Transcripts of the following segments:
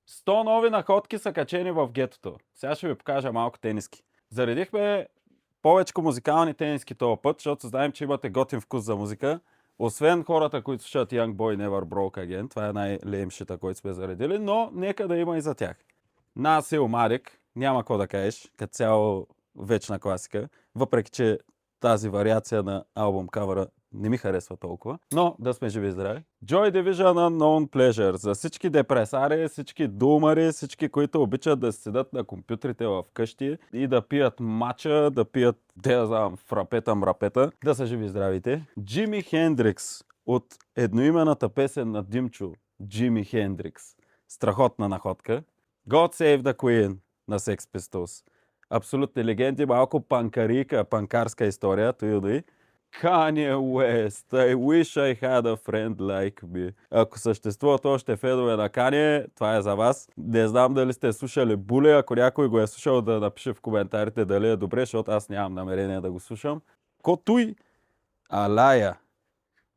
100 нови находки са качени в гетото. Сега ще ви покажа малко тениски. Заредихме повече музикални тениски този път, защото знаем, че имате готин вкус за музика. Освен хората, които слушат Young Boy Never Broke Again, това е най-леймшита, който сме заредили, но нека да има и за тях. Насил Марик, няма какво да кажеш, като цяло вечна класика, въпреки че тази вариация на албум кавъра не ми харесва толкова, но да сме живи и здрави. Joy Division Unknown Pleasure за всички депресари, всички думари, всички, които обичат да седат на компютрите в къщи и да пият мача, да пият, фрапета, мрапета, да са живи и здравите. Джими Хендрикс от едноимената песен на Димчо, Джими Хендрикс. Страхотна находка. God Save the Queen на Sex Pistols. Абсолютни легенди, малко панкарика, панкарска история, той. Kanye West, I wish I had a friend like me. Ако съществуват още федове на Kanye, това е за вас. Не знам дали сте слушали Буле, ако някой го е слушал да напише в коментарите дали е добре, защото аз нямам намерение да го слушам. Котуй Алая.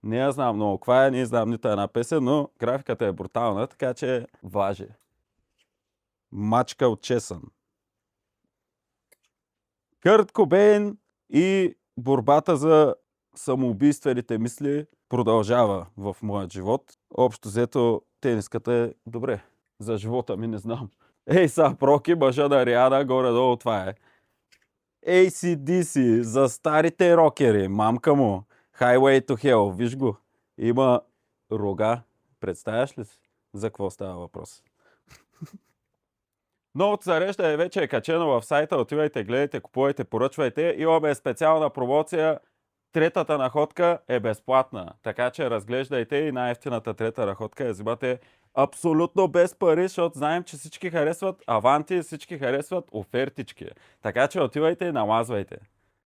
Не я знам много каква е, не знам нито една песен, но графиката е брутална, така че важи. Мачка от чесън. Кърт Кобейн и борбата за самоубийствените мисли продължава в моят живот. Общо взето тениската е добре. За живота ми не знам. A$AP Rocky, мъжа на Риана, горе-долу това е. AC/DC за старите рокери, мамка му. Highway to Hell, виж го. Има рога. Представяш ли си за какво става въпрос? Новото зареждане вече е качено в сайта. Отивайте, гледайте, купувайте, поръчвайте. Имаме специална промоция. Третата находка е безплатна. Така че разглеждайте и най-ефтината трета находка я взимате абсолютно без пари, защото знаем, че всички харесват аванти, всички харесват офертички. Така че отивайте и намазвайте.